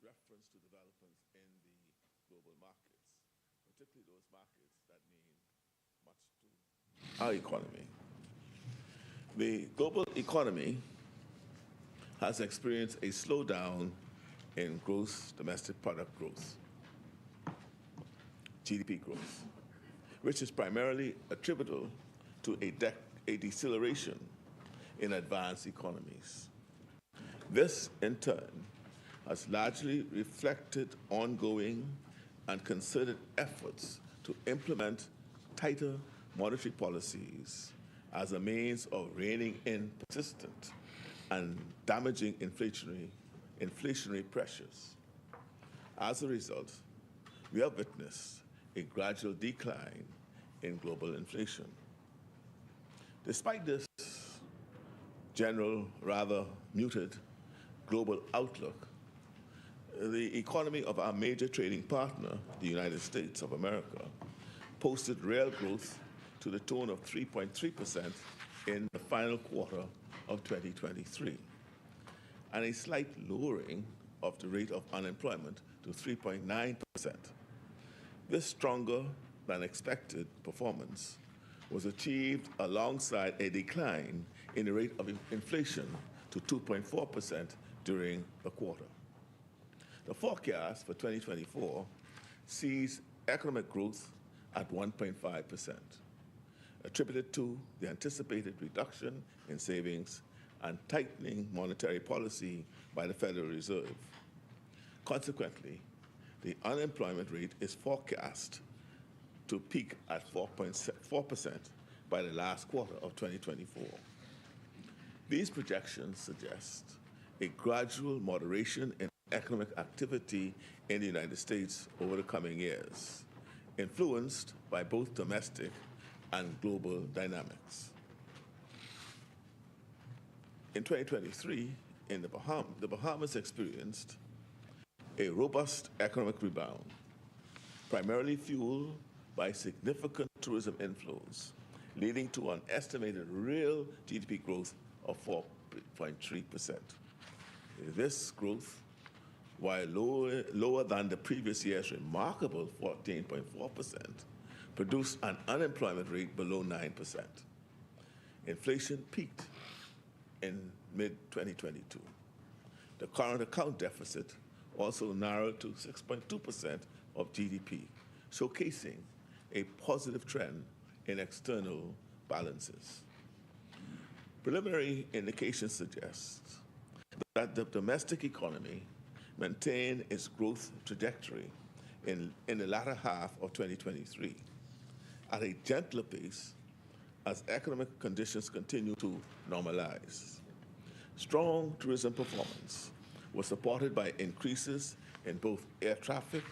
reference to developments in the global markets, particularly those markets that mean much to our economy. The global economy has experienced a slowdown in gross domestic product growth, GDP growth, which is primarily attributable to a deceleration in advanced economies. This, in turn, has largely reflected ongoing and concerted efforts to implement tighter monetary policies as a means of reining in persistent and damaging inflationary pressures. As a result, we have witnessed a gradual decline in global inflation. Despite this general, rather muted global outlook, the economy of our major trading partner, the United States of America, posted real growth to the tune of 3.3% in the final quarter of 2023, and a slight lowering of the rate of unemployment to 3.9%. This stronger than expected performance was achieved alongside a decline in the rate of inflation to 2.4% during the quarter. The forecast for 2024 sees economic growth at 1.5%, attributed to the anticipated reduction in savings and tightening monetary policy by the Federal Reserve. Consequently, the unemployment rate is forecast to peak at 4.4% by the last quarter of 2024. These projections suggest a gradual moderation in economic activity in the United States over the coming years, influenced by both domestic and global dynamics. In 2023, the Bahamas experienced a robust economic rebound, primarily fueled by significant tourism inflows, leading to an estimated real GDP growth of 4.3%. This growth, while lower than the previous year's remarkable 14.4%, produced an unemployment rate below 9%. Inflation peaked in mid-2022. The current account deficit also narrowed to 6.2% of GDP, showcasing a positive trend in external balances. Preliminary indications suggest that the domestic economy maintained its growth trajectory in the latter half of 2023 at a gentler pace as economic conditions continue to normalize. Strong tourism performance was supported by increases in both air traffic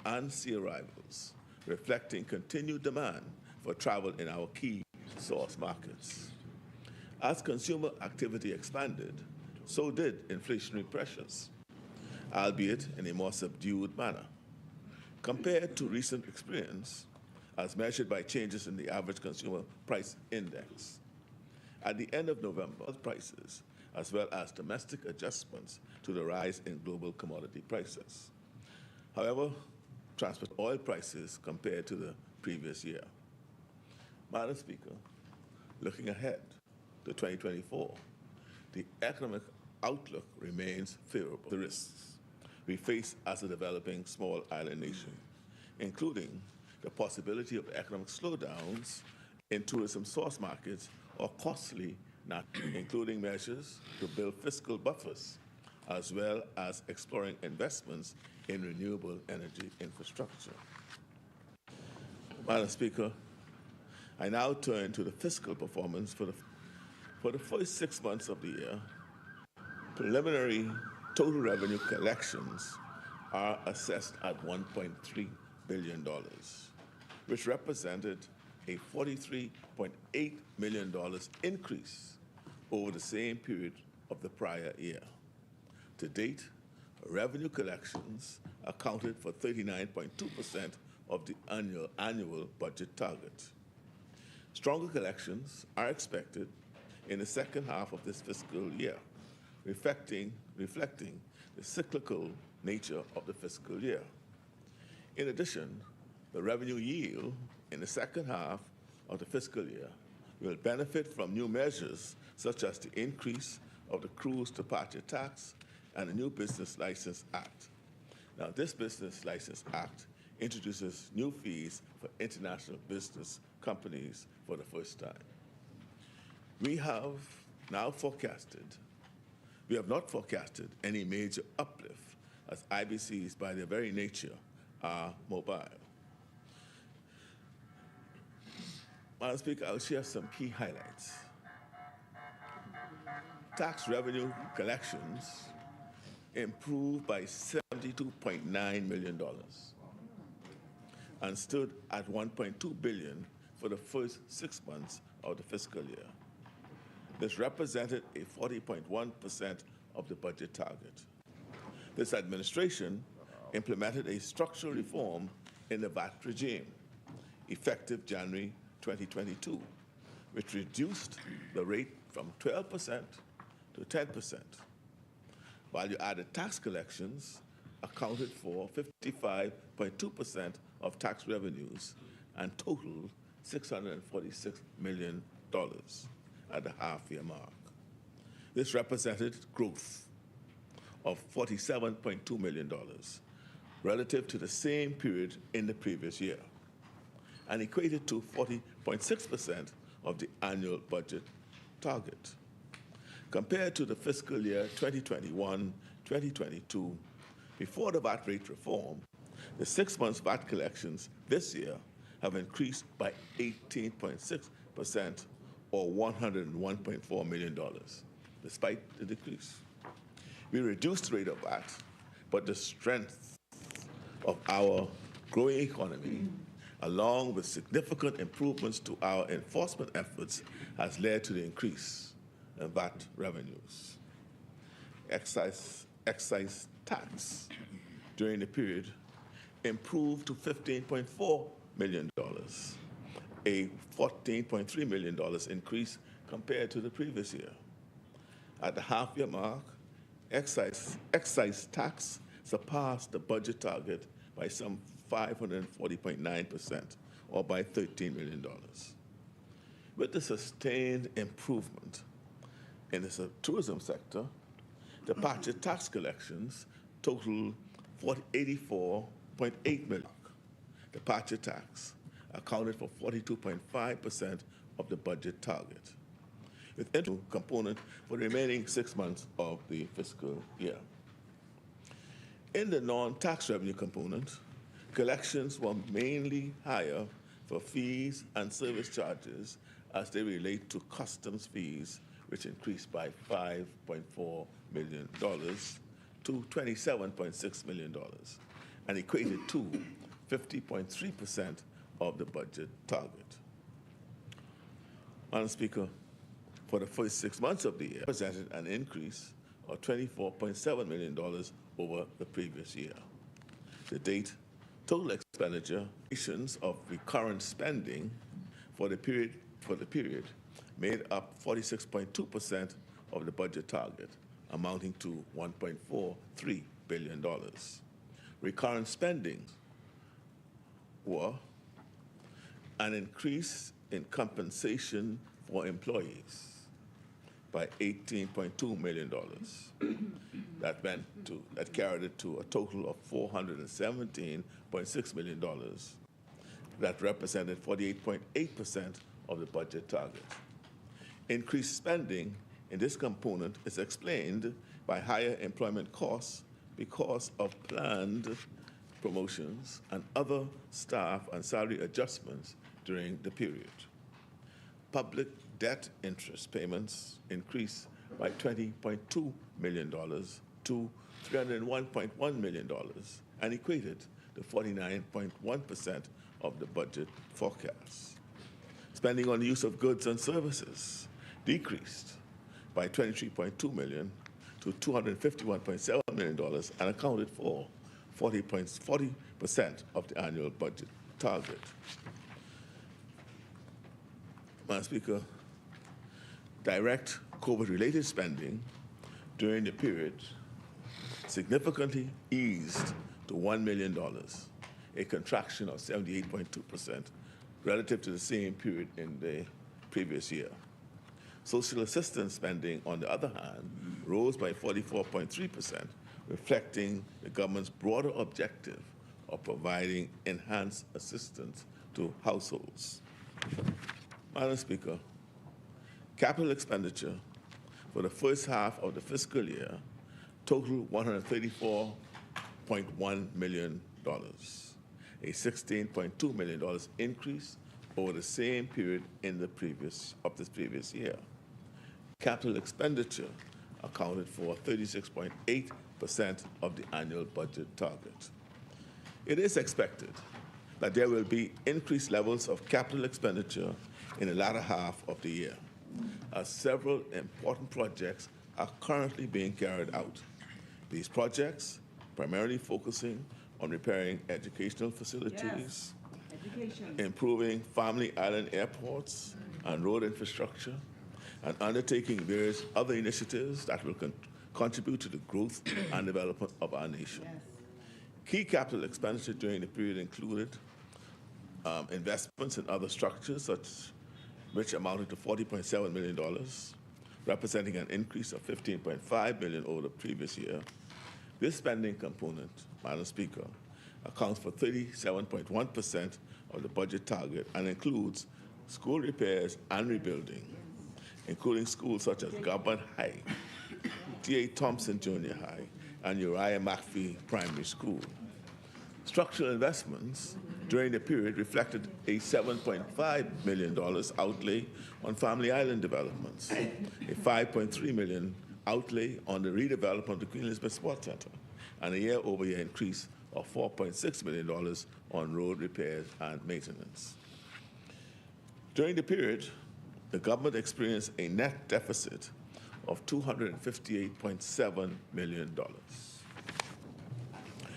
and sea arrivals, reflecting continued demand for travel in our key source markets. As consumer activity expanded, so did inflationary pressures, albeit in a more subdued manner. Compared to recent experience, as measured by changes in the average consumer price index, at the end of November, prices, as well as domestic adjustments to the rise in global commodity prices. However, transport oil prices compared to the previous year. Madam Speaker, looking ahead to 2024, the economic outlook remains favorable. The risks we face as a developing small island nation, including the possibility of economic slowdowns in tourism source markets or costly, including measures to build fiscal buffers, as well as exploring investments in renewable energy infrastructure. Madam Speaker, I now turn to the fiscal performance for the first 6 months of the year. Preliminary total revenue collections are assessed at $1.3 billion, which represented a $43.8 million increase over the same period of the prior year. To date, revenue collections accounted for 39.2% of the annual budget target. Stronger collections are expected in the second half of this fiscal year, reflecting the cyclical nature of the fiscal year. In addition, the revenue yield in the second half of the fiscal year will benefit from new measures such as the increase of the Cruise Departure Tax and the new Business License Act. Now, this Business License Act introduces new fees for international business companies for the first time. We have not forecasted any major uplift as IBCs, by their very nature, are mobile. Madam Speaker, I'll share some key highlights. Tax revenue collections improved by $72.9 million and stood at $1.2 billion for the first 6 months of the fiscal year. This represented a 40.1% of the budget target. This administration implemented a structural reform in the VAT regime, effective January 2022, which reduced the rate from 12% to 10%. Value-added tax collections accounted for 55.2% of tax revenues and totaled $646 million at the half-year mark. This represented growth of $47.2 million relative to the same period in the previous year and equated to 40.6% of the annual budget target. Compared to the fiscal year 2021-2022, before the VAT rate reform, the 6 months VAT collections this year have increased by 18.6%, or $101.4 million, despite the decrease. We reduced the rate of VAT, but the strength of our growing economy, along with significant improvements to our enforcement efforts, has led to the increase in VAT revenues. Excise tax during the period improved to $15.4 million, a $14.3 million increase compared to the previous year. At the half-year mark, excise tax surpassed the budget target by some 540.9%, or by $13 million. With the sustained improvement in the tourism sector, departure tax collections totaled $84.8 million. Departure tax accounted for 42.5% of the budget target, with interest component for the remaining 6 months of the fiscal year. In the non-tax revenue component, collections were mainly higher for fees and service charges as they relate to customs fees, which increased by $5.4 million to $27.6 million and equated to 50.3% of the budget target. Madam Speaker, for the first 6 months of the year, presented an increase of $24.7 million over the previous year. To date, total expenditure of recurrent spending for the period made up 46.2% of the budget target, amounting to $1.43 billion. Recurrent spending were an increase in compensation for employees by $18.2 million. That carried it to a total of $417.6 million. That represented 48.8% of the budget target. Increased spending in this component is explained by higher employment costs because of planned promotions and other staff and salary adjustments during the period. Public debt interest payments increased by $20.2 million to $301.1 million and equated to 49.1% of the budget forecast. Spending on the use of goods and services decreased by $23.2 million to $251.7 million and accounted for 40% of the annual budget target. Madam Speaker, direct COVID-related spending during the period significantly eased to $1 million, a contraction of 78.2% relative to the same period in the previous year. Social assistance spending, on the other hand, rose by 44.3%, reflecting the government's broader objective of providing enhanced assistance to households. Madam Speaker, capital expenditure for the first half of the fiscal year totaled $134.1 million, a $16.2 million increase over the same period in the previous year. Capital expenditure accounted for 36.8% of the annual budget target. It is expected that there will be increased levels of capital expenditure in the latter half of the year, as several important projects are currently being carried out. These projects, primarily focusing on repairing educational facilities, improving Family Island airports and road infrastructure, and undertaking various other initiatives that will contribute to the growth and development of our nation. Key capital expenditure during the period included investments in other structures, which amounted to $40.7 million, representing an increase of $15.5 million over the previous year. This spending component, Madam Speaker, accounts for 37.1% of the budget target and includes school repairs and rebuilding, including schools such as Government High, D.A. Thompson Junior High, and Uriah McPhee Primary School. Structural investments during the period reflected a $7.5 million outlay on Family Island developments, a $5.3 million outlay on the redevelopment of the Queen Elizabeth Sports Center, and a year-over-year increase of $4.6 million on road repairs and maintenance. During the period, the government experienced a net deficit of $258.7 million,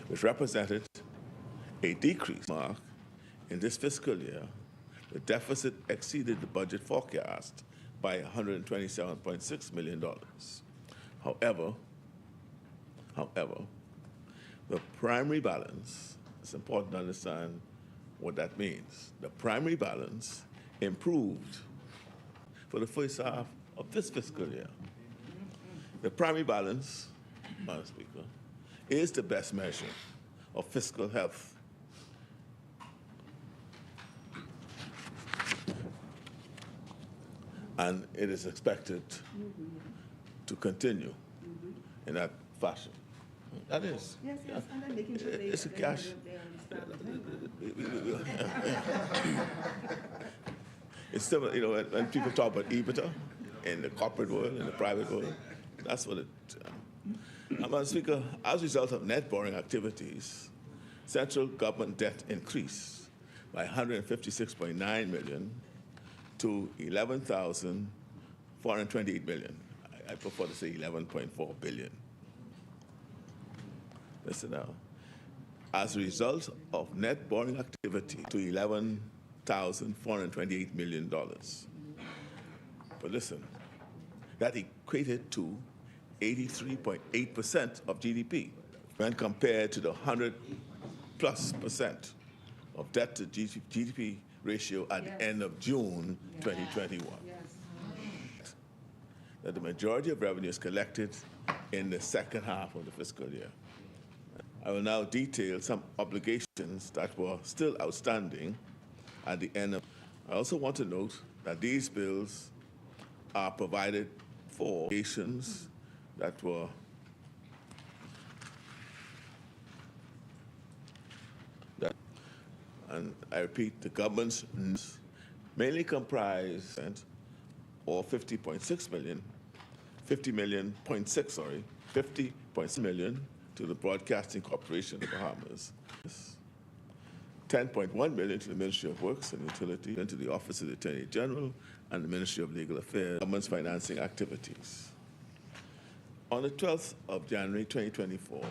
which represented a decrease mark in this fiscal year. The deficit exceeded the budget forecast by $127.6 million. However, the primary balance, it's important to understand what that means. The primary balance improved for the first half of this fiscal year. The primary balance, Madam Speaker, is the best measure of fiscal health. And it is expected to continue in that fashion. That is. Yes, and then making sure it's a cash. It's still, when people talk about EBITDA in the corporate world, in the private world, that's what it. Madam Speaker, as a result of net borrowing activities, central government debt increased by $156.9 million to $11,428 million. I prefer to say $11.4 billion. Listen now. As a result of net borrowing activity to $11,428 million. But listen, that equated to 83.8% of GDP when compared to the 100+% of debt to GDP ratio at the end of June 2021. That the majority of revenue is collected in the second half of the fiscal year. I will now detail some obligations that were still outstanding at the end of. I also want to note that these bills are provided for obligations that were and I repeat, the government's mainly comprise or 50.6 million, 50.6 million to the Broadcasting Corporation of the Bahamas, 10.1 million to the Ministry of Works and Utilities, and to the Office of the Attorney General and the Ministry of Legal Affairs, government's financing activities. On the 12th of January 2024,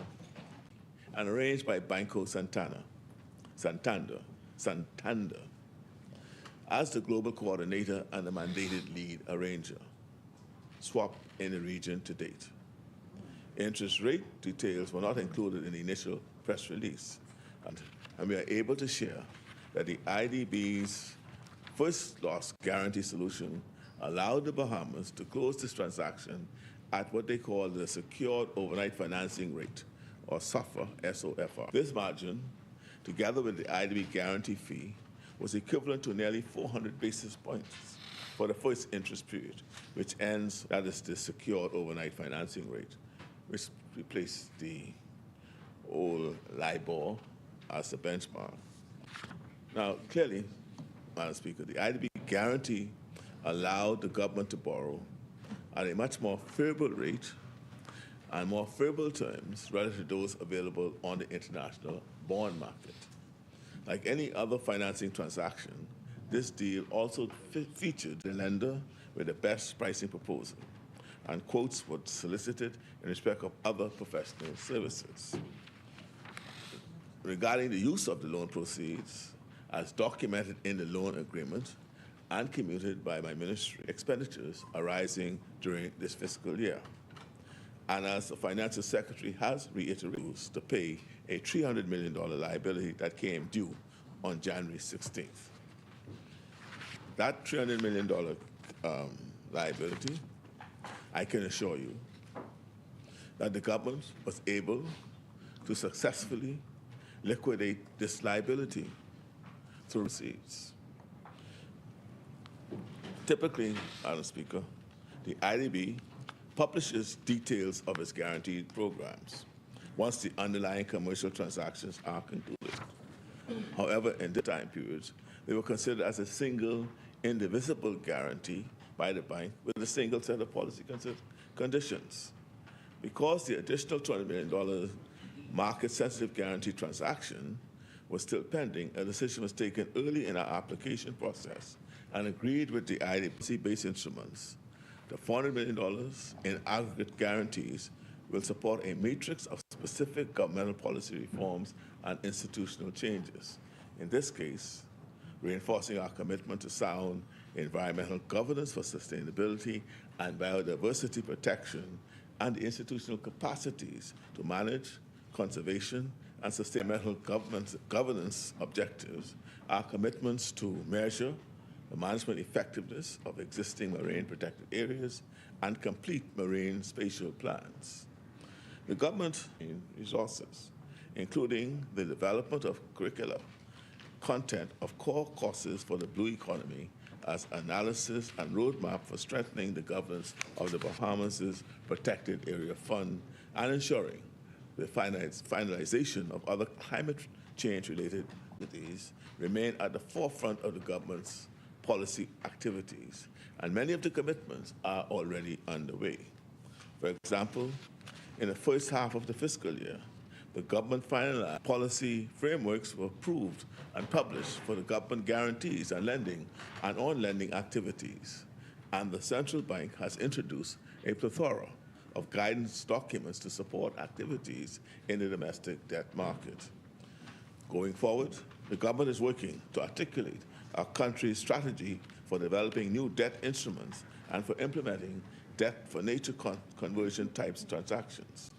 and arranged by Banco Santander, as the global coordinator and the mandated lead arranger, swap in the region to date. Interest rate details were not included in the initial press release. And we are able to share that the IDB's first loss guarantee solution allowed the Bahamas to close this transaction at what they call the Secured Overnight Financing Rate, or SOFR, S-O-F-R. This margin, together with the IDB guarantee fee, was equivalent to nearly 400 basis points for the first interest period, which ends, that is the Secured Overnight Financing Rate, which replaced the old LIBOR as the benchmark. Now, clearly, Madam Speaker, the IDB guarantee allowed the government to borrow at a much more favorable rate and more favorable terms relative to those available on the international bond market. Like any other financing transaction, this deal also featured the lender with the best pricing proposal, and quotes were solicited in respect of other professional services. Regarding the use of the loan proceeds, as documented in the loan agreement and commuted by my ministry, expenditures arising during this fiscal year. And as the Financial Secretary has reiterated, to pay a $300 million liability that came due on January 16th. That $300 million liability, I can assure you that the government was able to successfully liquidate this liability through receipts. Typically, Madam Speaker, the IDB publishes details of its guaranteed programs once the underlying commercial transactions are concluded. However, in this time period, they were considered as a single, indivisible guarantee by the bank with a single set of policy conditions. Because the additional $200 million market-sensitive guarantee transaction was still pending, a decision was taken early in our application process and agreed with the IDB-based instruments. The $400 million in aggregate guarantees will support a matrix of specific governmental policy reforms and institutional changes. In this case, reinforcing our commitment to sound environmental governance for sustainability and biodiversity protection, and the institutional capacities to manage conservation and sustainable governance objectives, our commitments to measure the management effectiveness of existing marine protected areas and complete marine spatial plans. The government resources, including the development of curricula, content of core courses for the blue economy as analysis and roadmap for strengthening the governance of the Bahamas' Protected Area Fund and ensuring the finalization of other climate change-related activities remain at the forefront of the government's policy activities, and many of the commitments are already underway. For example, in the first half of the fiscal year, the government finalized policy frameworks were approved and published for the government guarantees and lending and on-lending activities, and the central bank has introduced a plethora of guidance documents to support activities in the domestic debt market. Going forward, the government is working to articulate our country's strategy for developing new debt instruments and for implementing debt for nature conversion types transactions.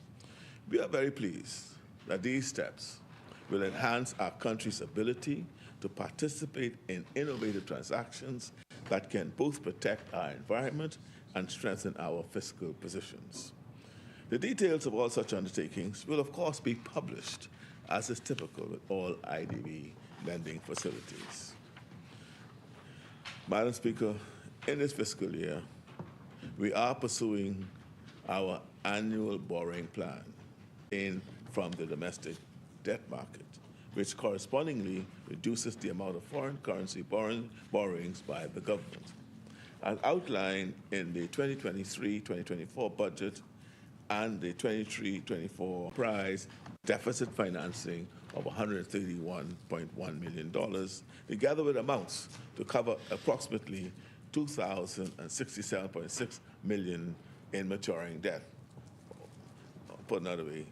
We are very pleased that these steps will enhance our country's ability to participate in innovative transactions that can both protect our environment and strengthen our fiscal positions. The details of all such undertakings will, of course, be published, as is typical with all IDB lending facilities. Madam Speaker, in this fiscal year, we are pursuing our annual borrowing plan from the domestic debt market, which correspondingly reduces the amount of foreign currency borrowings by the government. As outlined in the 2023-2024 budget and the 23-24 prize deficit financing of $131.1 million, together with amounts to cover approximately 2,067.6 million in maturing debt. Put another way,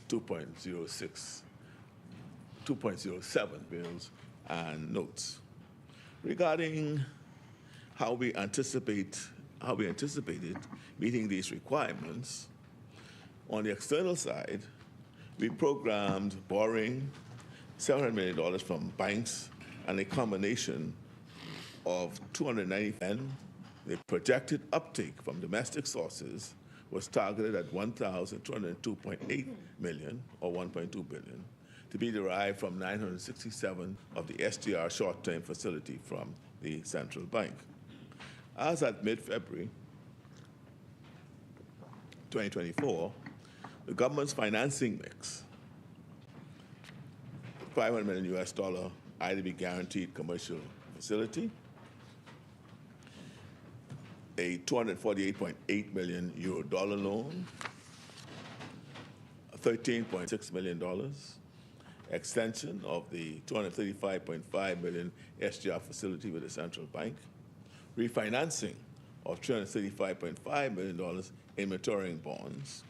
2.07 bills and notes. Regarding how we anticipated meeting these requirements, On the external side, we programmed borrowing $700 million from banks and a combination of 290, and the projected uptake from domestic sources was targeted at 1,202.8 million, or 1.2 billion, to be derived from 967 of the SDR short-term facility from the central bank. As at mid-February 2024, the government's financing mix, $500 million IDB guaranteed commercial facility, a 248.8 million euro dollar loan, $13.6 million, extension of the 235.5 million SDR facility with the central bank, refinancing of $335.5 million in maturing bonds,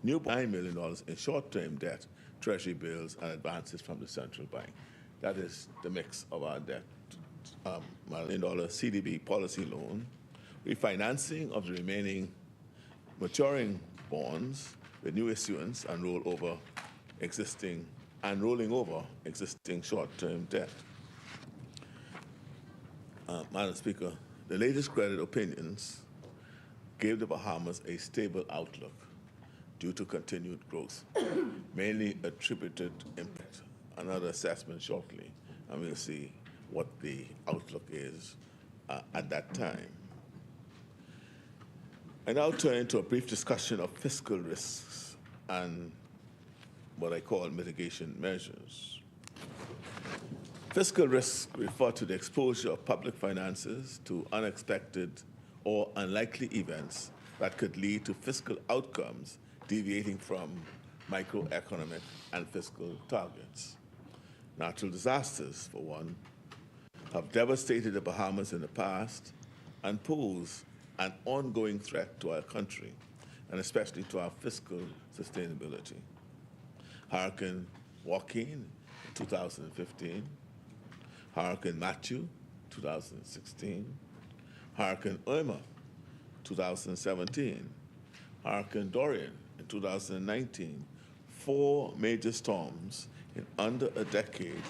new $9 million in short-term debt, treasury bills, and advances from the central bank. That is the mix of our debt. $1 million CDB policy loan, refinancing of the remaining maturing bonds with new issuance and rolling over existing short-term debt. Madam Speaker, the latest credit opinions gave the Bahamas a stable outlook due to continued growth, mainly attributed impact. Another assessment shortly, and we'll see what the outlook is at that time. I now turn to a brief discussion of fiscal risks and what I call mitigation measures. Fiscal risks refer to the exposure of public finances to unexpected or unlikely events that could lead to fiscal outcomes deviating from microeconomic and fiscal targets. Natural disasters, for one, have devastated the Bahamas in the past and pose an ongoing threat to our country, and especially to our fiscal sustainability. Hurricane Joaquin, 2015, Hurricane Matthew, 2016, Hurricane Irma, 2017, Hurricane Dorian in 2019, 4 major storms in under a decade,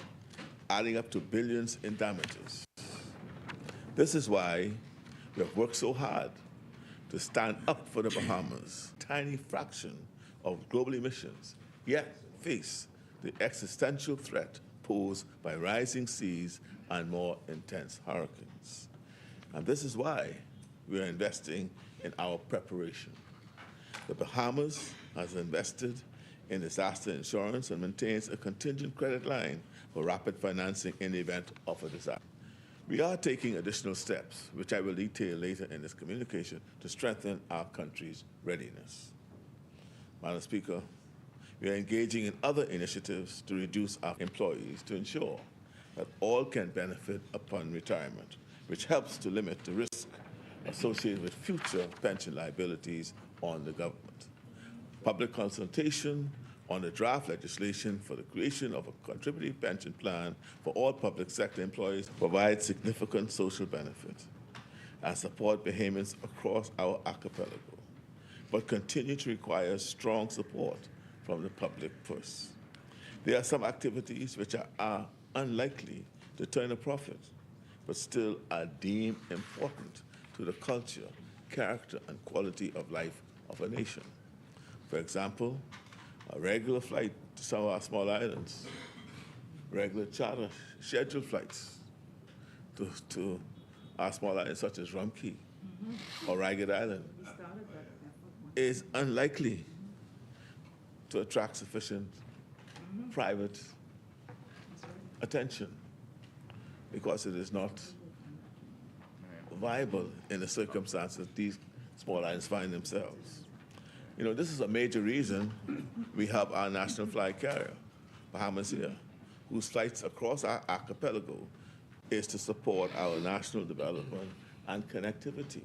adding up to billions in damages. This is why we have worked so hard to stand up for the Bahamas, a tiny fraction of global emissions, yet face the existential threat posed by rising seas and more intense hurricanes. And this is why we are investing in our preparation. The Bahamas has invested in disaster insurance and maintains a contingent credit line for rapid financing in the event of a disaster. We are taking additional steps, which I will detail later in this communication, to strengthen our country's readiness. Madam Speaker, we are engaging in other initiatives to reduce our employees to ensure that all can benefit upon retirement, which helps to limit the risk associated with future pension liabilities on the government. Public consultation on the draft legislation for the creation of a contributory pension plan for all public sector employees provides significant social benefit and support Bahamians across our archipelago, but continue to require strong support from the public purse. There are some activities which are unlikely to turn a profit, but still are deemed important to the culture, character, and quality of life of a nation. For example, a regular flight to some of our small islands, regular charter scheduled flights to our small islands such as Rum Cay or Ragged Island is unlikely to attract sufficient private attention because it is not viable in the circumstances these small islands find themselves. You know, this is a major reason we have our national flag carrier, Bahamas Air, whose flights across our archipelago is to support our national development and connectivity.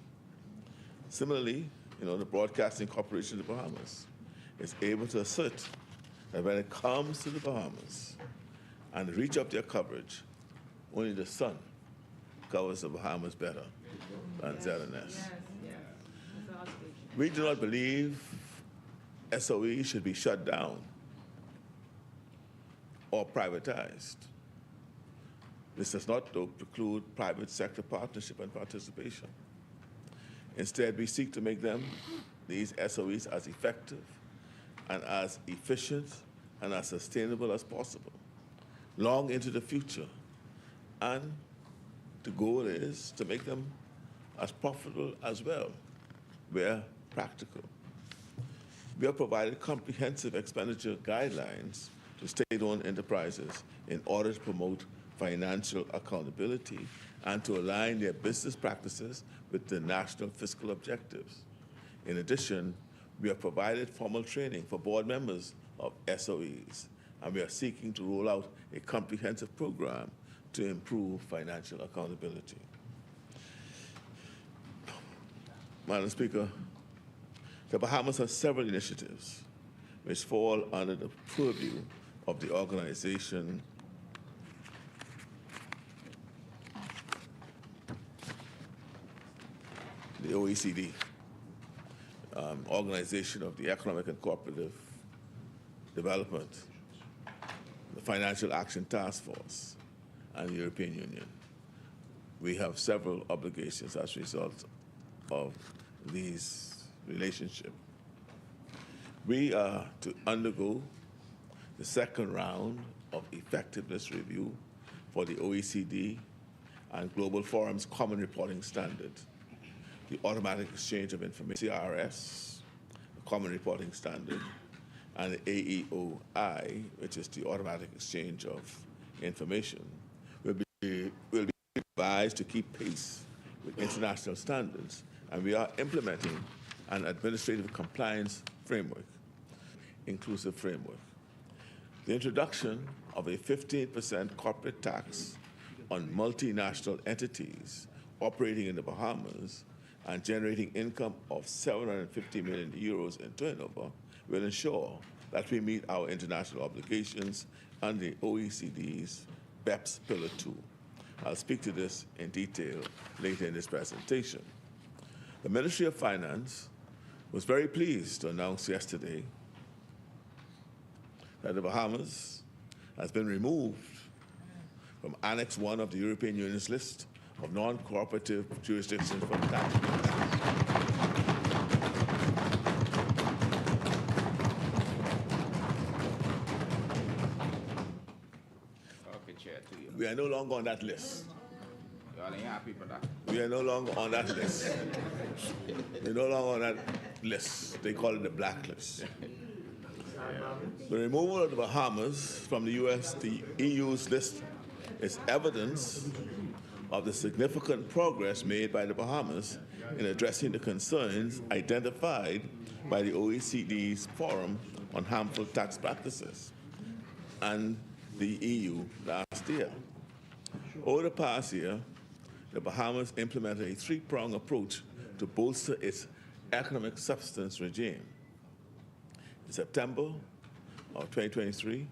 Similarly, you know, the Broadcasting Corporation of the Bahamas is able to assert that when it comes to the Bahamas and the reach of their coverage, only the sun covers the Bahamas better than ZNS. We do not believe SOE should be shut down or privatized. This does not, though, preclude private sector partnership and participation. Instead, we seek to make these SOEs, as effective and as efficient and as sustainable as possible, long into the future. And the goal is to make them as profitable as well, where practical. We have provided comprehensive expenditure guidelines to state-owned enterprises in order to promote financial accountability and to align their business practices with the national fiscal objectives. In addition, we have provided formal training for board members of SOEs, and we are seeking to roll out a comprehensive program to improve financial accountability. Madam Speaker, the Bahamas has several initiatives which fall under the purview of the organization the OECD, Organization of the Economic and Cooperative Development, the Financial Action Task Force, and the European Union. We have several obligations as a result of these relationships. We are to undergo the second round of effectiveness review for the OECD and Global Forum's Common Reporting Standard, the Automatic Exchange of Information, CRS, the Common Reporting Standard, and the AEOI, which is the Automatic Exchange of Information, will be revised to keep pace with international standards, and we are implementing an administrative compliance framework, inclusive framework. The introduction of a 15% corporate tax on multinational entities operating in the Bahamas and generating income of 750 million euros in turnover will ensure that we meet our international obligations under the OECD's BEPS Pillar 2. I'll speak to this in detail later in this presentation. The Ministry of Finance was very pleased to announce yesterday that the Bahamas has been removed from Annex 1 of the European Union's list of non-cooperative jurisdictions for tax. Okay, Chair, to you. We are no longer on that list. Y'all ain't happy for that. We are no longer on that list. We're no longer on that list. They call it the blacklist. The removal of the Bahamas from the EU's list is evidence of the significant progress made by the Bahamas in addressing the concerns identified by the OECD's Forum on Harmful Tax Practices and the EU last year. Over the past year, the Bahamas implemented a three-pronged approach to bolster its economic substance regime. In September of 2023,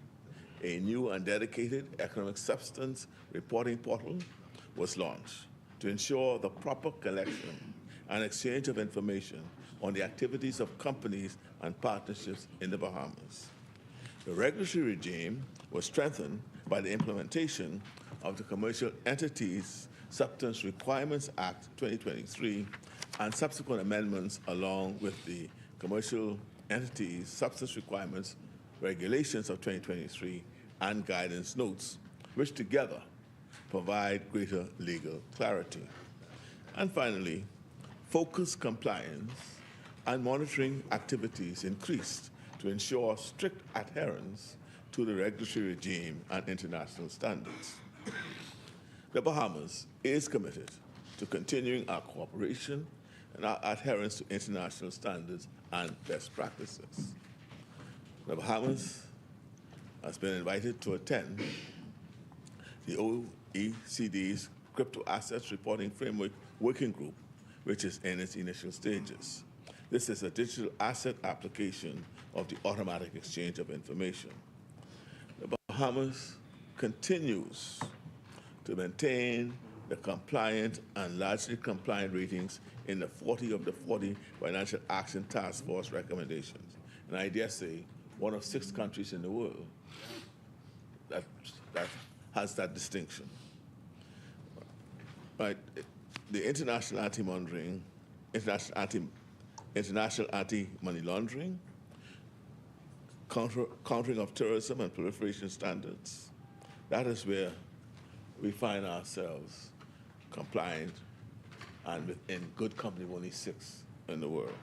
a new and dedicated economic substance reporting portal was launched to ensure the proper collection and exchange of information on the activities of companies and partnerships in the Bahamas. The regulatory regime was strengthened by the implementation of the Commercial Entities Substance Requirements Act 2023 and subsequent amendments, along with the Commercial Entities Substance Requirements Regulations of 2023 and guidance notes, which together provide greater legal clarity. And finally, focused compliance and monitoring activities increased to ensure strict adherence to the regulatory regime and international standards. The Bahamas is committed to continuing our cooperation and our adherence to international standards and best practices. The Bahamas has been invited to attend the OECD's Crypto Assets Reporting Framework Working Group, which is in its initial stages. This is a digital asset application of the automatic exchange of information. The Bahamas continues to maintain the compliant and largely compliant ratings in the 40 of the 40 Financial Action Task Force recommendations. and I dare say one of 6 countries in the world that has that distinction. Right? The international anti-money laundering, countering of terrorism and proliferation standards. That is where we find ourselves compliant and in good company of only 6 in the world.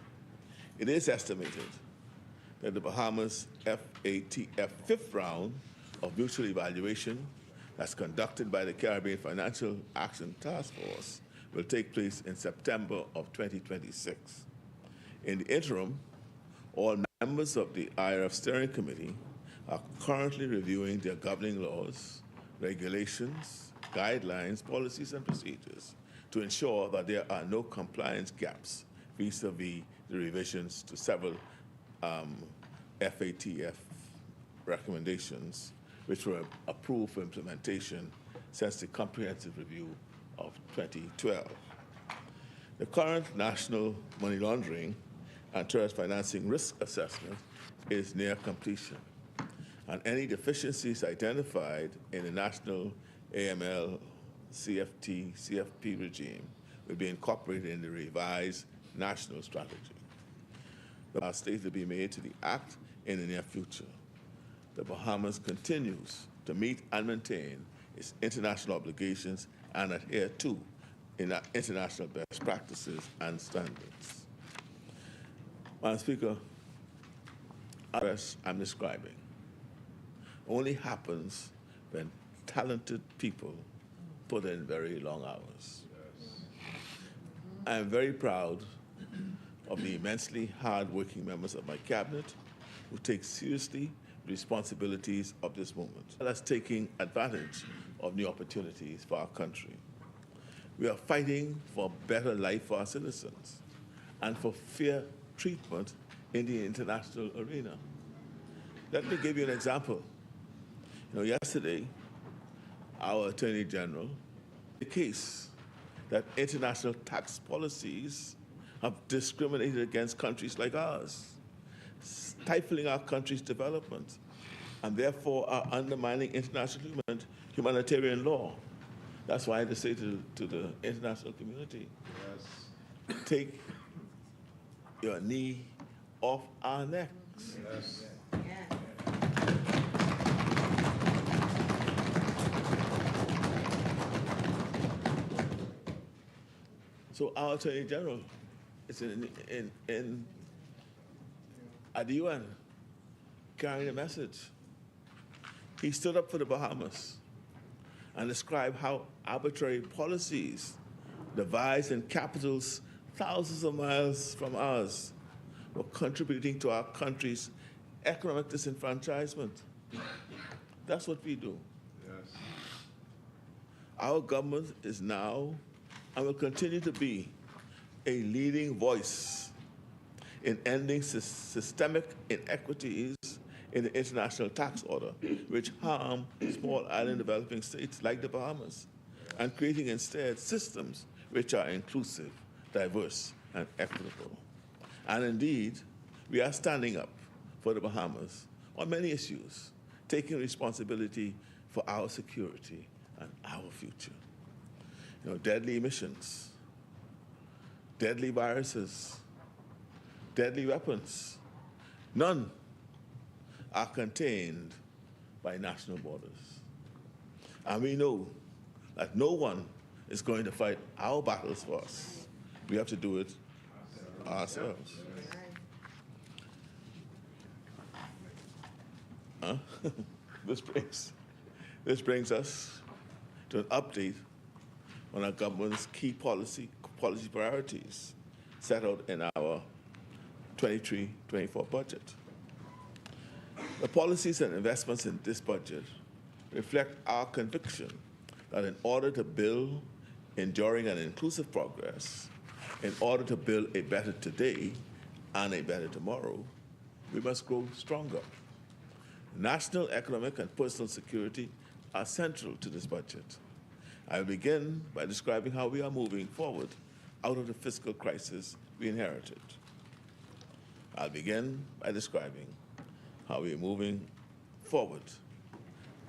It is estimated that the Bahamas FATF 5th round of mutual evaluation that's conducted by the Caribbean Financial Action Task Force will take place in September of 2026. In the interim, all members of the IRF Steering Committee are currently reviewing their governing laws, regulations, guidelines, policies, and procedures to ensure that there are no compliance gaps vis-a-vis the revisions to several FATF recommendations which were approved for implementation since the comprehensive review of 2012. The current national money laundering and terrorist financing risk assessment is near completion, and any deficiencies identified in the national AML, CFT, CFP regime will be incorporated in the revised national strategy. The states will be made to the act in the near future. The Bahamas continues to meet and maintain its international obligations and adhere to international best practices and standards. Madam Speaker, the progress I'm describing only happens when talented people put in very long hours. I am very proud of the immensely hard-working members of my cabinet who take seriously the responsibilities of this movement, as well as taking advantage of new opportunities for our country. We are fighting for a better life for our citizens and for fair treatment in the international arena. Let me give you an example. Yesterday, our Attorney General, the case that international tax policies have discriminated against countries like ours, stifling our country's development, and therefore are undermining international humanitarian law. That's why I had to say to the international community, yes, take your knee off our necks. Yes. Yeah. So our Attorney General is at the UN carrying a message. He stood up for the Bahamas and described how arbitrary policies devised in capitals thousands of miles from ours were contributing to our country's economic disenfranchisement. That's what we do. Yes. Our government is now and will continue to be a leading voice in ending systemic inequities in the international tax order, which harm small island developing states like the Bahamas, and creating instead systems which are inclusive, diverse, and equitable. And indeed, we are standing up for the Bahamas on many issues, taking responsibility for our security and our future. Deadly emissions, deadly viruses, deadly weapons, none are contained by national borders. And we know that no one is going to fight our battles for us. We have to do it ourselves. This brings us to an update on our government's key policy priorities set out in our 23-24 budget. The policies and investments in this budget reflect our conviction that in order to build enduring and inclusive progress, in order to build a better today and a better tomorrow, we must grow stronger. National, economic, and personal security are central to this budget. I will begin by describing how we are moving forward out of the fiscal crisis we inherited. I'll begin by describing how we are moving forward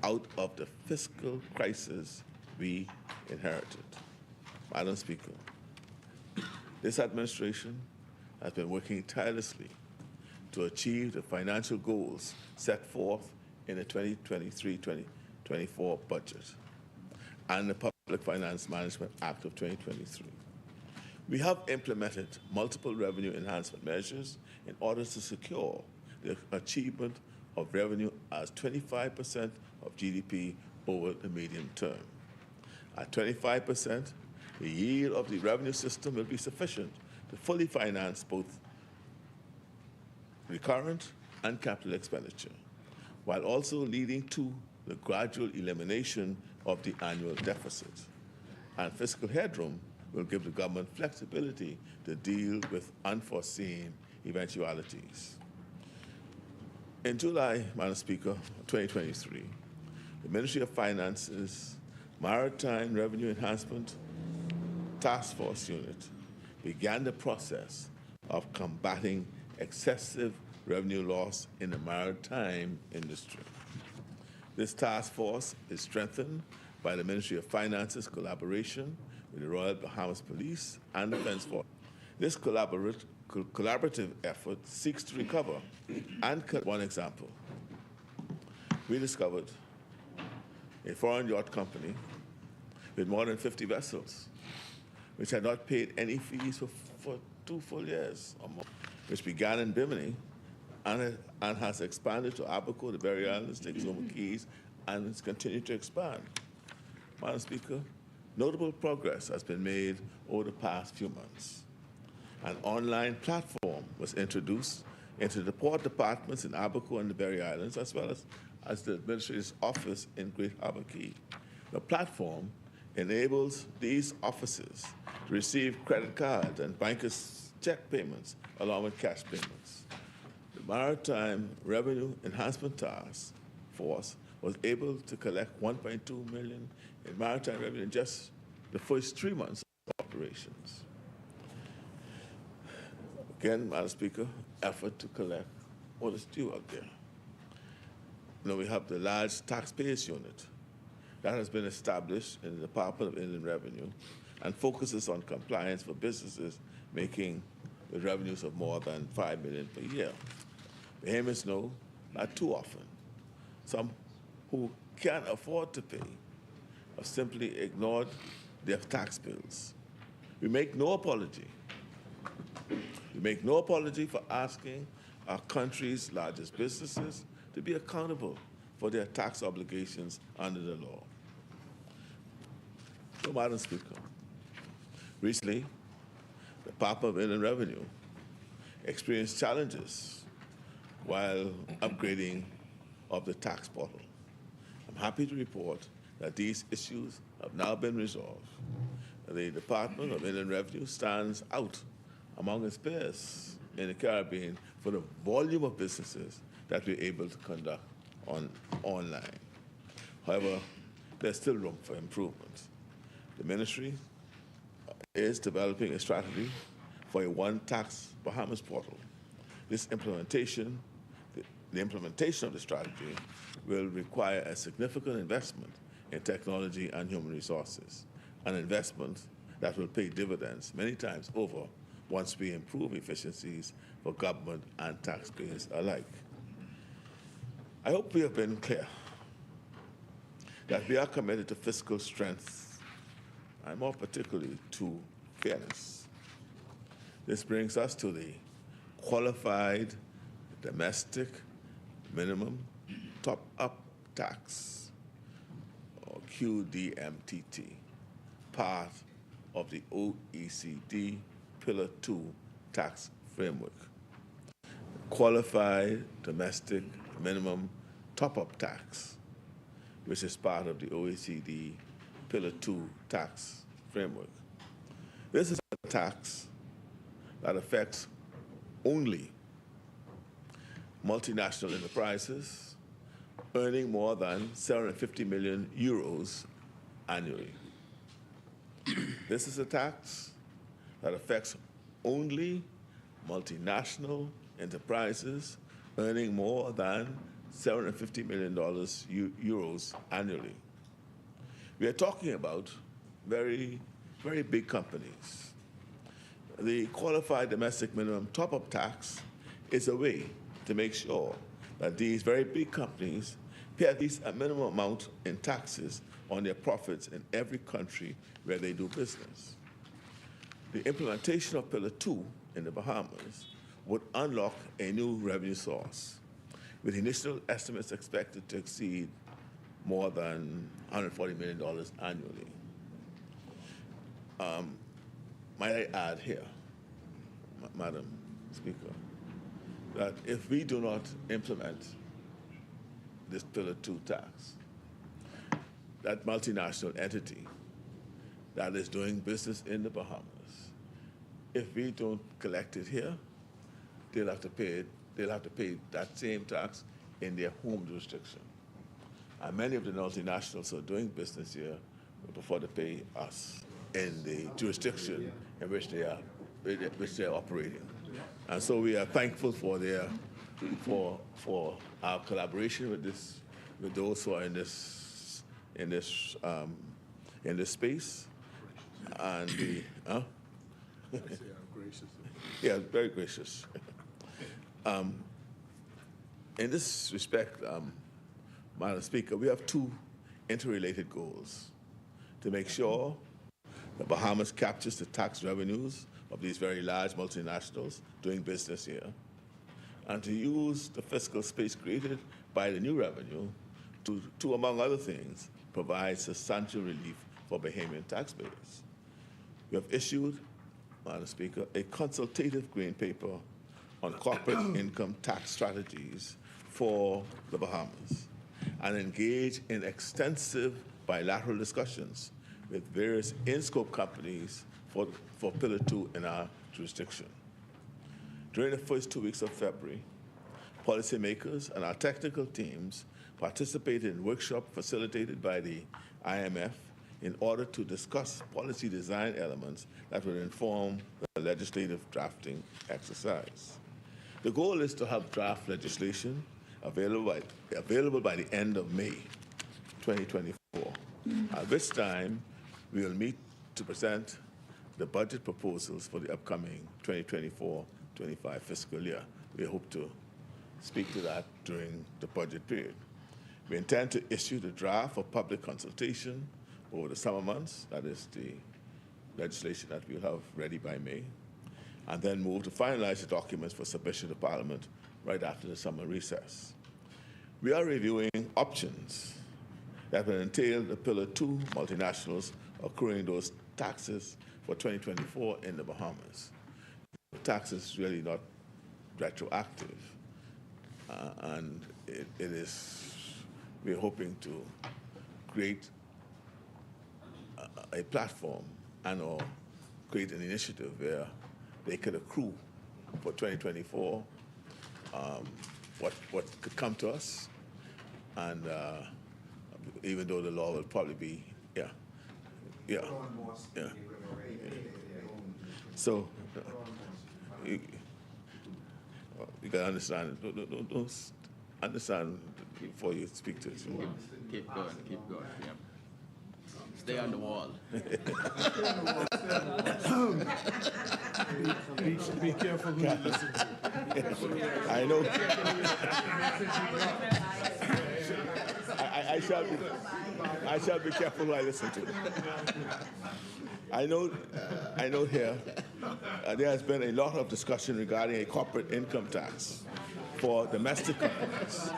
out of the fiscal crisis we inherited. Madam Speaker, this administration has been working tirelessly to achieve the financial goals set forth in the 2023-2024 budget and the Public Finance Management Act of 2023. We have implemented multiple revenue enhancement measures in order to secure the achievement of revenue as 25% of GDP over the medium term. At 25%, the yield of the revenue system will be sufficient to fully finance both recurrent and capital expenditure, while also leading to the gradual elimination of the annual deficit. And fiscal headroom will give the government flexibility to deal with unforeseen eventualities. In July, Madam Speaker, 2023, the Ministry of Finance's Maritime Revenue Enhancement Task Force Unit began the process of combating excessive revenue loss in the maritime industry. This task force is strengthened by the Ministry of Finance's collaboration with the Royal Bahamas Police and Defense Force. This collaborative effort seeks to recover and one example. We discovered a foreign yacht company with more than 50 vessels, which had not paid any fees for 2 full years or more, which began in Bimini and has expanded to Abaco, the Berry Islands, Texoma Keys, and it's continued to expand. Madam Speaker, notable progress has been made over the past few months. An online platform was introduced into the port departments in Abaco and the Berry Islands, as well as the administrator's office in Great Harbor Key. The platform enables these offices to receive credit cards and bankers' check payments along with cash payments. The Maritime Revenue Enhancement Task Force was able to collect $1.2 million in maritime revenue in just the first 3 months of operations. Again, Madam Speaker, effort to collect what is due out there. Now we have the large taxpayers unit that has been established in the Department of Inland Revenue and focuses on compliance for businesses making the revenues of more than $5 million per year. Bahamas know that too often some who can't afford to pay have simply ignored their tax bills. We make no apology. We make no apology for asking our country's largest businesses to be accountable for their tax obligations under the law. So, Madam Speaker, recently, the Department of Inland Revenue experienced challenges while upgrading of the tax portal. I'm happy to report that these issues have now been resolved. The Department of Inland Revenue stands out among its peers in the Caribbean for the volume of businesses that we're able to conduct online. However, there's still room for improvement. The ministry is developing a strategy for a One Tax Bahamas portal. This implementation, the implementation of the strategy will require a significant investment in technology and human resources, an investment that will pay dividends many times over once we improve efficiencies for government and taxpayers alike. I hope we have been clear that we are committed to fiscal strength and more particularly to fairness. This brings us to the Qualified Domestic Minimum Top-Up Tax, or QDMTT, part of the OECD Pillar 2 tax framework. Qualified Domestic Minimum Top-Up Tax, which is part of the OECD Pillar 2 tax framework. This is a tax that affects only multinational enterprises earning more than 750 million euros annually. This is a tax that affects only multinational enterprises earning more than $750 million euros annually. We are talking about very, very big companies. The qualified domestic minimum top-up tax is a way to make sure that these very big companies pay at least a minimum amount in taxes on their profits in every country where they do business. The implementation of Pillar 2 in the Bahamas would unlock a new revenue source, with initial estimates expected to exceed more than $140 million annually. Might I add here, Madam Speaker, that if we do not implement this Pillar 2 tax, that multinational entity that is doing business in the Bahamas, if we don't collect it here, they'll have to pay that same tax in their home jurisdiction. And many of the multinationals are doing business here before they pay us in the jurisdiction in which they are operating. And so we are thankful for our collaboration with those who are in this space. And yeah, very gracious. In this respect, Madam Speaker, we have two interrelated goals: to make sure the Bahamas captures the tax revenues of these very large multinationals doing business here, and to use the fiscal space created by the new revenue to among other things, provide substantial relief for Bahamian taxpayers. We have issued, Madam Speaker, a consultative green paper on corporate income tax strategies for the Bahamas, and engage in extensive bilateral discussions with various in-scope companies for Pillar 2 in our jurisdiction. During the first 2 weeks of February, policymakers and our technical teams participated in workshops facilitated by the IMF in order to discuss policy design elements that would inform the legislative drafting exercise. The goal is to have draft legislation available by the end of May 2024, at which time we will meet to present the budget proposals for the upcoming 2024-25 fiscal year. We hope to speak to that during the budget period. We intend to issue the draft for public consultation over the summer months, that is the legislation that we'll have ready by May, and then move to finalize the documents for submission to Parliament right after the summer recess. We are reviewing options that will entail the Pillar 2 multinationals accruing those taxes for 2024 in the Bahamas. The tax is really not retroactive, and we're hoping to create a platform and/or create an initiative where they could accrue for 2024 what could come to us, and even though the law will probably be, yeah. So you gotta understand. Don't understand before you speak to it. Keep going, yeah. Stay on the wall. Be careful who you listen to. I know. I shall be careful who I listen to. I know here there has been a lot of discussion regarding a corporate income tax for domestic companies.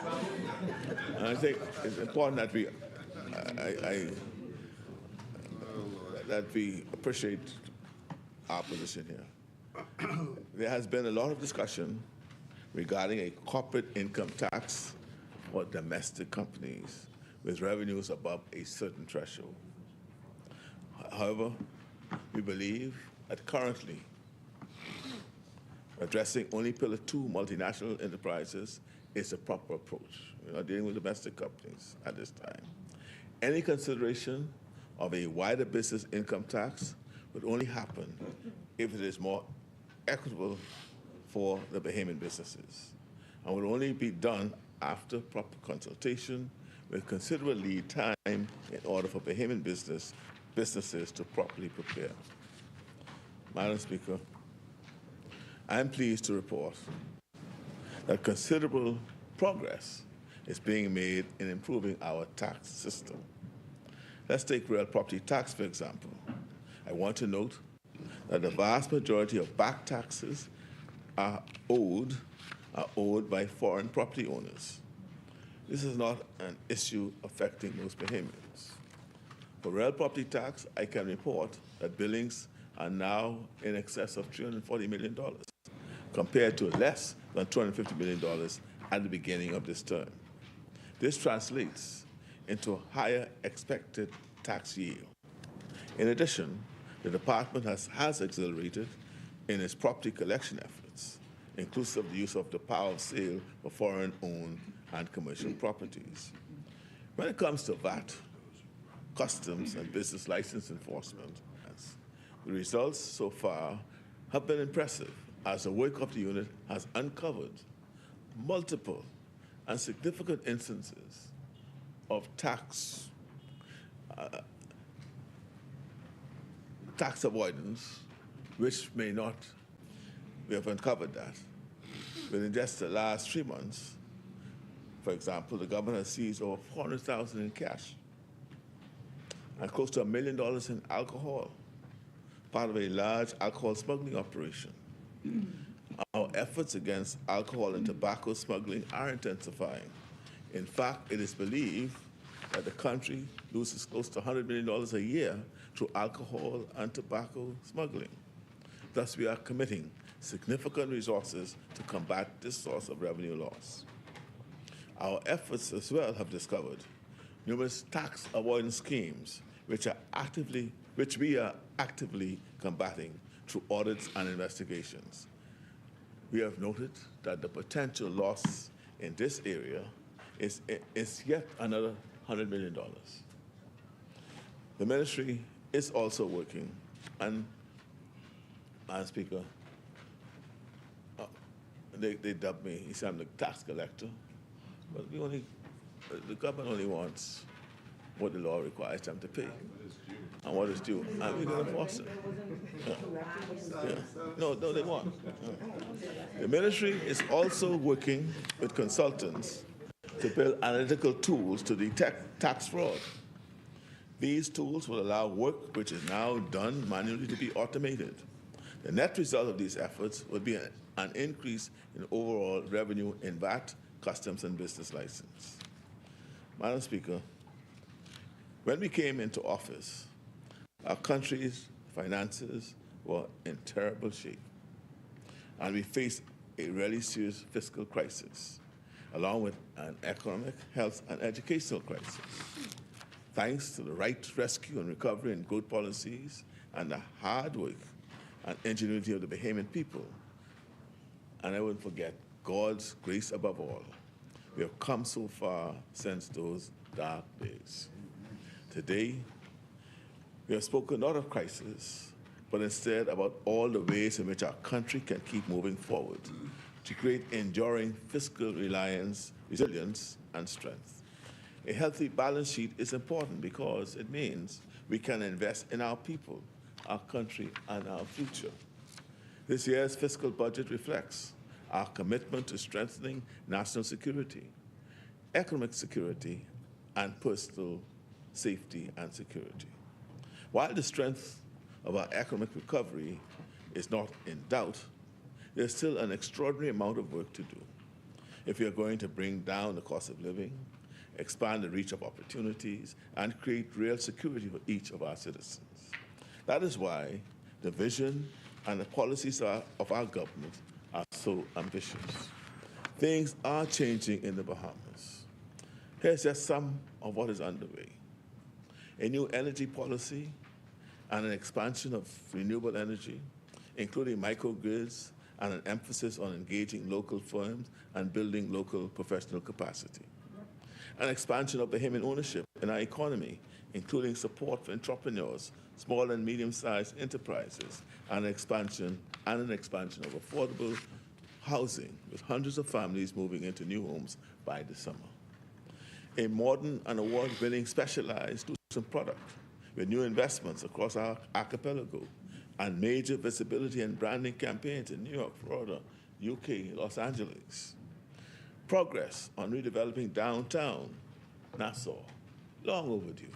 And I think it's important that we appreciate our position here. There has been a lot of discussion regarding a corporate income tax for domestic companies with revenues above a certain threshold. However, we believe that currently addressing only Pillar 2 multinational enterprises is a proper approach. We're not dealing with domestic companies at this time. Any consideration of a wider business income tax would only happen if it is more equitable for the Bahamian businesses and will only be done after proper consultation with considerable lead time in order for Bahamian businesses to properly prepare. Madam Speaker, I am pleased to report that considerable progress is being made in improving our tax system. Let's take real property tax, for example. I want to note that the vast majority of back taxes are owed by foreign property owners. This is not an issue affecting most Bahamians. For real property tax, I can report that billings are now in excess of $340 million, compared to less than $250 million at the beginning of this term. This translates into a higher expected tax yield. In addition, the department has accelerated in its property collection efforts, inclusive of the use of the power of sale for foreign-owned and commercial properties. When it comes to VAT, customs, and business license enforcement, the results so far have been impressive, as the work of the unit has uncovered multiple and significant instances of tax avoidance, which may not, we have uncovered that. Within just the last 3 months, for example, the government has seized over $400,000 in cash and close to $1 million in alcohol, part of a large alcohol smuggling operation. Our efforts against alcohol and tobacco smuggling are intensifying. In fact, it is believed that the country loses close to $100 million a year through alcohol and tobacco smuggling. Thus, we are committing significant resources to combat this source of revenue loss. Our efforts as well have discovered numerous tax avoidance schemes which we are actively combating through audits and investigations. We have noted that the potential loss in this area is yet another $100 million. The ministry is also working, and Madam Speaker, they dubbed me, he said I'm the tax collector, but the government only wants what the law requires them to pay and what is due, and we're going to enforce it. Yeah. No, they won't. The ministry is also working with consultants to build analytical tools to detect tax fraud. These tools will allow work which is now done manually to be automated. The net result of these efforts would be an increase in overall revenue in VAT, customs, and business license. Madam Speaker, when we came into office, our country's finances were in terrible shape, and we faced a really serious fiscal crisis, along with an economic, health, and educational crisis. Thanks to the right rescue and recovery and growth policies and the hard work and ingenuity of the Bahamian people, and I wouldn't forget God's grace above all, we have come so far since those dark days. Today, we have spoken not of crisis, but instead about all the ways in which our country can keep moving forward to create enduring fiscal resilience, and strength. A healthy balance sheet is important because it means we can invest in our people, our country, and our future. This year's fiscal budget reflects our commitment to strengthening national security, economic security, and personal safety and security. While the strength of our economic recovery is not in doubt, there's still an extraordinary amount of work to do if we are going to bring down the cost of living, expand the reach of opportunities, and create real security for each of our citizens. That is why the vision and the policies of our government are so ambitious. Things are changing in the Bahamas. Here's just some of what is underway. A new energy policy and an expansion of renewable energy, including microgrids and an emphasis on engaging local firms and building local professional capacity. An expansion of Bahamian ownership in our economy, including support for entrepreneurs, small and medium-sized enterprises, and an expansion of affordable housing, with hundreds of families moving into new homes by the summer. A modern and award-winning specialized tourism product with new investments across our archipelago and major visibility and branding campaigns in New York, Florida, UK, Los Angeles. Progress on redeveloping downtown Nassau, long overdue.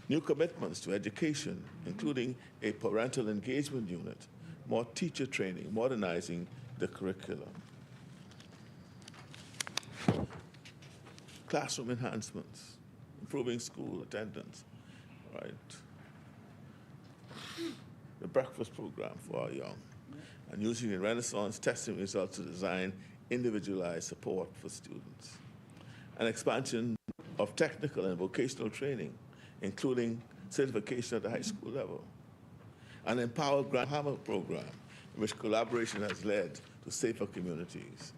New commitments to education, including a parental engagement unit, more teacher training, modernizing the curriculum. Classroom enhancements, improving school attendance, right? The breakfast program for our young, and using the Renaissance testing results to design individualized support for students. An expansion of technical and vocational training, including certification at the high school level. An Empower Grand Bahama program, in which collaboration has led to safer communities.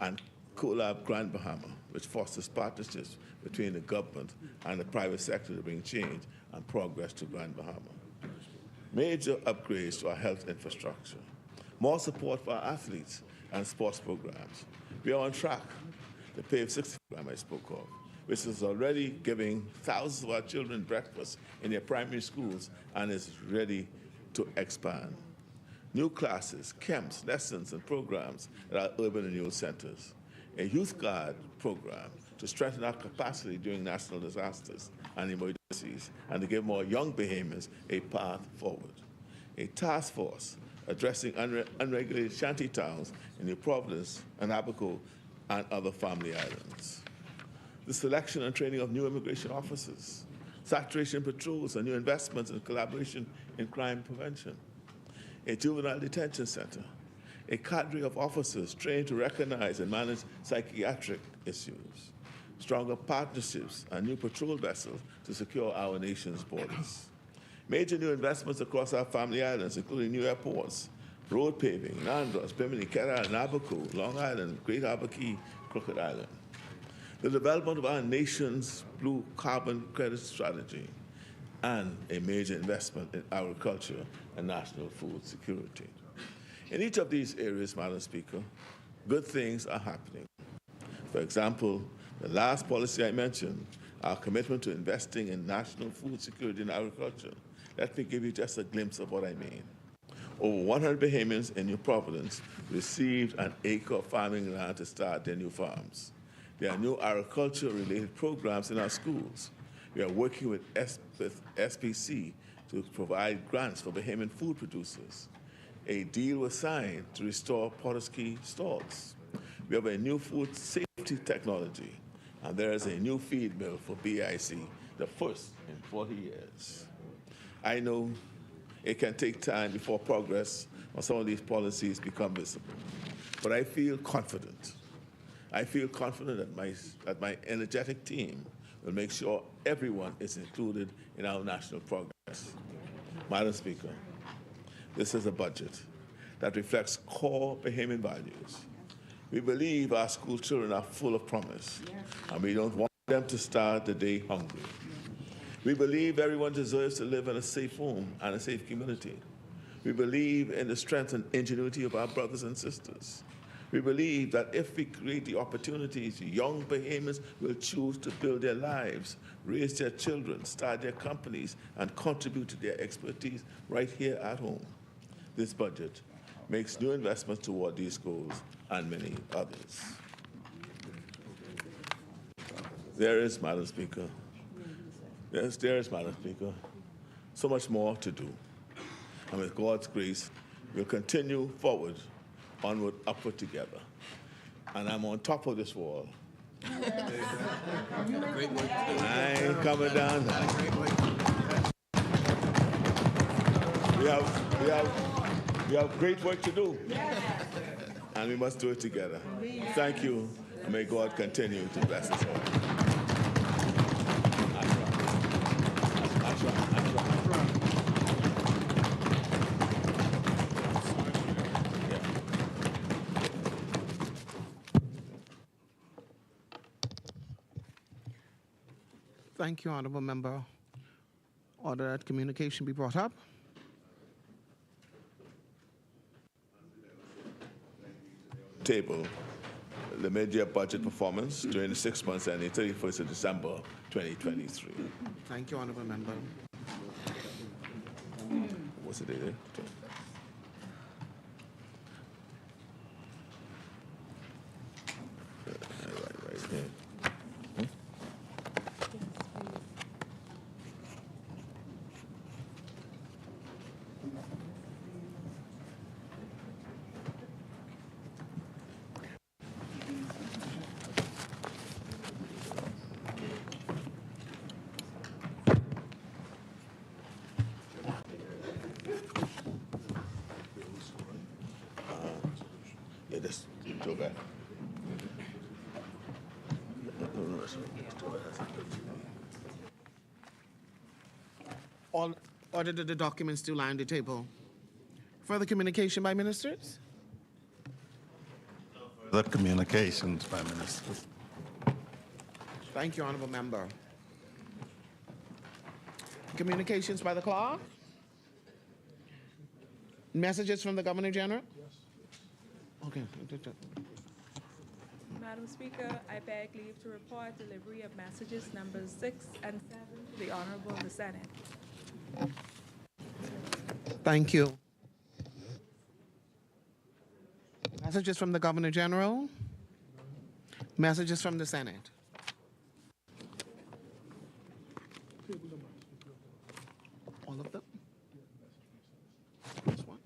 And CoLab Grand Bahama, which fosters partnerships between the government and the private sector to bring change and progress to Grand Bahama. Major upgrades to our health infrastructure. More support for our athletes and sports programs. We are on track. The PAVE 60 program I spoke of, which is already giving thousands of our children breakfast in their primary schools and is ready to expand. New classes, camps, lessons, and programs at our urban renewal centers. A youth guard program to strengthen our capacity during national disasters and emergencies and to give more young Bahamians a path forward. A task force addressing unregulated shanty towns in New Providence and Abaco and other family islands. The selection and training of new immigration officers, saturation patrols, and new investments in collaboration in crime prevention. A juvenile detention center, a cadre of officers trained to recognize and manage psychiatric issues, stronger partnerships and new patrol vessels to secure our nation's borders. Major new investments across our family islands, including new airports, road paving, Nandros, Bimini, Kerala, Nabucco, Long Island, Great Harbor Key, Crooked Island. The development of our nation's blue carbon credit strategy, and a major investment in agriculture and national food security. In each of these areas, Madam Speaker, good things are happening. For example, the last policy I mentioned, our commitment to investing in national food security and agriculture. Let me give you just a glimpse of what I mean. Over 100 Bahamians in New Providence received an acre of farming land to start their new farms. There are new agriculture-related programs in our schools. We are working with SPC to provide grants for Bahamian food producers. A deal was signed to restore Potter's Key stalls. We have a new food safety technology, and there is a new feed mill for BIC, the first in 40 years. I know it can take time before progress on some of these policies become visible, but I feel confident. I feel confident that my energetic team will make sure everyone is included in our national progress. Madam Speaker, this is a budget that reflects core Bahamian values. We believe our school children are full of promise, and we don't want them to start the day hungry. We believe everyone deserves to live in a safe home and a safe community. We believe in the strength and ingenuity of our brothers and sisters. We believe that if we create the opportunities, young Bahamians will choose to build their lives, raise their children, start their companies, and contribute to their expertise right here at home. This budget makes new investments toward these goals and many others. There is, Madam Speaker, Madam Speaker, so much more to do. And with God's grace, we'll continue forward, onward, upward together. And I'm on top of this wall. I ain't coming down now. We have great work to do. And we must do it together. Thank you, and may God continue to bless us all. Thank you, Honorable Member. Order that communication be brought up. table the mid-year budget performance during the 6 months ending 31st of December 2023. Thank you, honorable member. What's the date there? Right here. Yeah, just go back. All order that the documents do lie on the table. Further communication by ministers? The communications by Minister. Thank you, honorable member. Communications by the clerk? Messages from the Governor General? Okay. Madam Speaker, I beg leave to report delivery of messages numbers 6 and 7 to the Honorable the Senate. Thank you. Messages from the Governor General? Messages from the Senate? All of them? This one?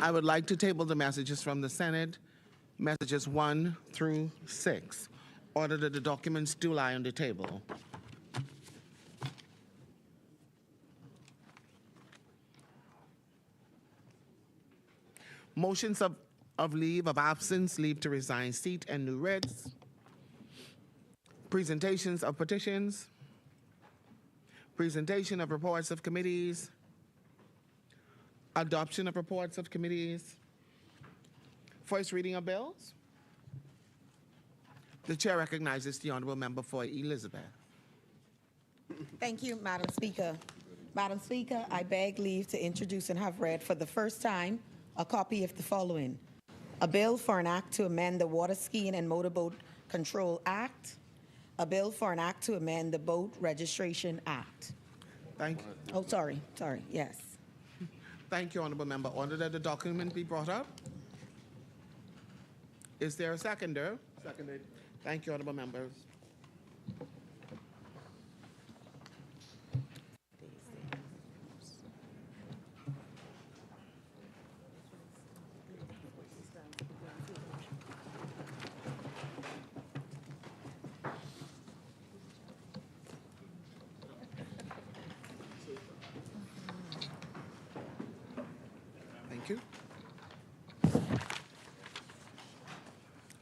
I would like to table the messages from the Senate, messages 1 through 6. Order that the documents do lie on the table. Motions of leave of absence, leave to resign seat, and new writs. Presentations of petitions. Presentation of reports of committees. Adoption of reports of committees. First reading of bills. The chair recognizes the honorable member for Elizabeth. Thank you, Madam Speaker. Madam Speaker, I beg leave to introduce and have read for the first time a copy of the following: a bill for an act to amend the Water Skiing and Motorboat Control Act, a bill for an act to amend the Boat Registration Act. Thank you. Oh, sorry, yes. Thank you, honorable member. Order that the document be brought up. Is there a seconder? Seconded. Thank you, honorable members. Thank you.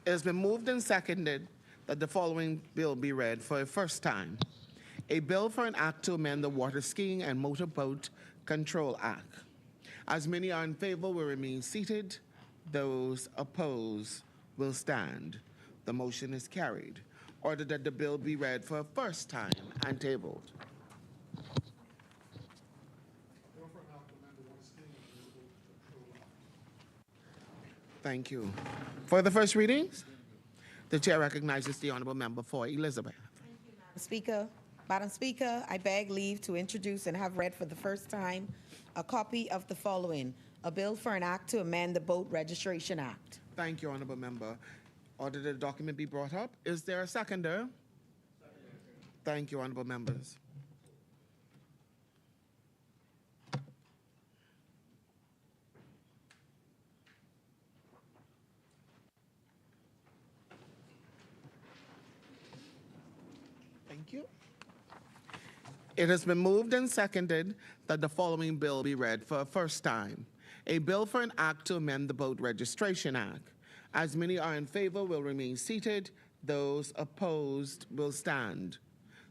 It has been moved and seconded that the following bill be read for a first time. A bill for an act to amend the Water Skiing and Motorboat Control Act. As many are in favor will remain seated. Those opposed will stand. The motion is carried. Order that the bill be read for a first time and tabled. Thank you. For the first readings, the chair recognizes the honorable member for Elizabeth. Madam Speaker, I beg leave to introduce and have read for the first time a copy of the following: a bill for an act to amend the Boat Registration Act. Thank you, honorable member. Order that the document be brought up. Is there a seconder? Thank you, honorable members. Thank you. It has been moved and seconded that the following bill be read for a first time. A bill for an act to amend the Boat Registration Act. As many are in favor will remain seated. Those opposed will stand.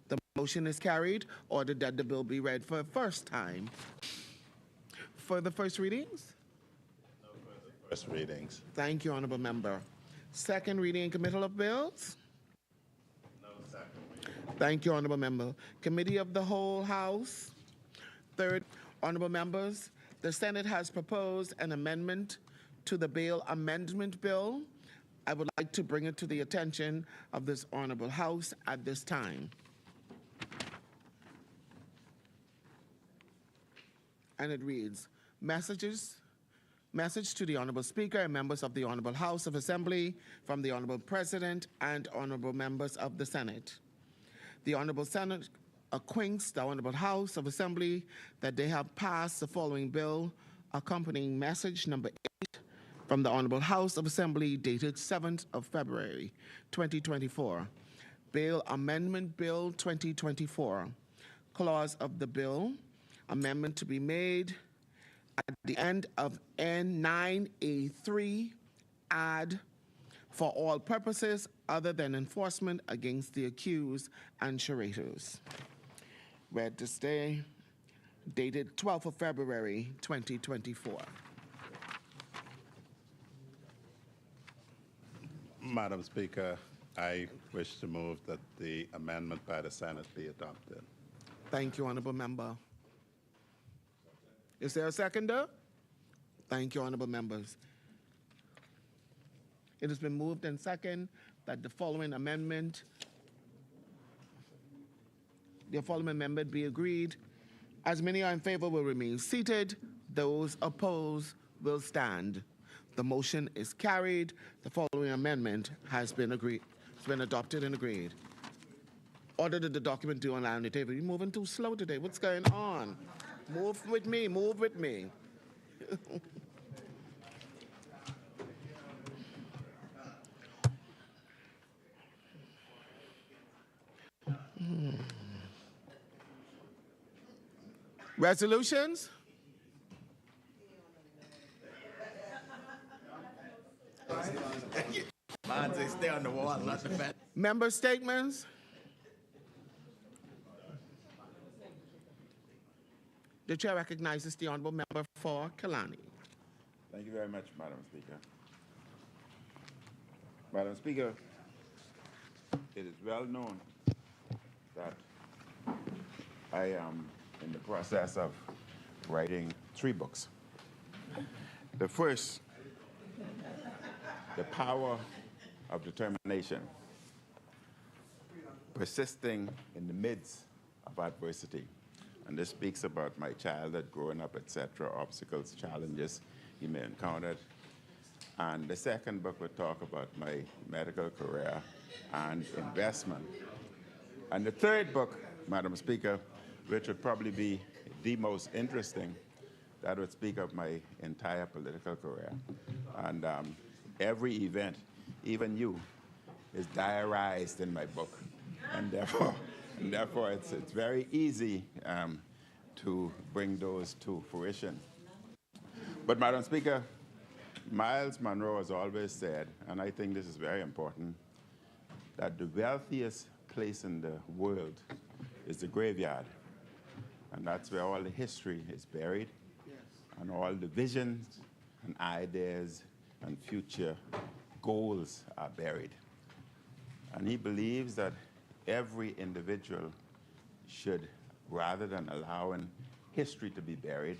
The motion is carried. Ordered that the bill be read for a first time. For the first readings? First readings. Thank you, Honorable Member. Second reading in Committee of Bills? No second reading. Thank you, Honorable Member. Committee of the Whole House? Third, Honorable Members, the Senate has proposed an amendment to the bail amendment bill. I would like to bring it to the attention of this Honorable House at this time. And it reads, Message to the Honorable Speaker and members of the Honorable House of Assembly from the Honorable President and Honorable members of the Senate. The Honorable Senate acquaints the Honorable House of Assembly that they have passed the following bill, accompanying message number 8 from the Honorable House of Assembly dated 7th of February, 2024. Bail Amendment Bill 2024. Clause of the bill, amendment to be made at the end of N9A3, add for all purposes other than enforcement against the accused and curators. Read this day, dated 12th of February, 2024. Madam Speaker, I wish to move that the amendment by the Senate be adopted. Thank you, Honorable Member. Is there a seconder? Thank you, Honorable Members. It has been moved and second that the following amendment be agreed. As many are in favor will remain seated. Those opposed will stand. The motion is carried. The following amendment has been agreed. It's been adopted and agreed. Order that the document due on the table. You're moving too slow today. What's going on? Move with me. Move with me. Resolutions? Man, they stay on the wall, not the fence. Member statements? The chair recognizes the honorable member for Kalani. Thank you very much, Madam Speaker. Madam Speaker, it is well known that I am in the process of writing 3 books. The first, The Power of Determination, Persisting in the Midst of Adversity. And this speaks about my childhood, growing up, etc., obstacles, challenges he may encounter. And the second book will talk about my medical career and investment. And the third book, Madam Speaker, which would probably be the most interesting, that would speak of my entire political career. And every event, even you, is diarized in my book. And therefore it's very easy to bring those to fruition. But Madam Speaker, Miles Monroe has always said, and I think this is very important, that the wealthiest place in the world is the graveyard. And that's where all the history is buried, and all the visions and ideas and future goals are buried. And he believes that every individual should, rather than allowing history to be buried,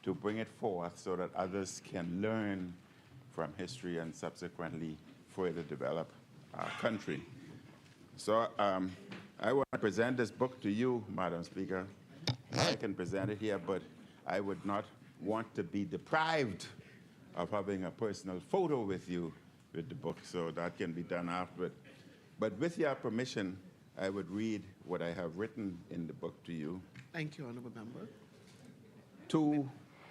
to bring it forth so that others can learn from history and subsequently further develop our country. So I want to present this book to you, Madam Speaker. I can present it here, but I would not want to be deprived of having a personal photo with you with the book, so that can be done afterward. But with your permission, I would read what I have written in the book to you. Thank you, honorable member. To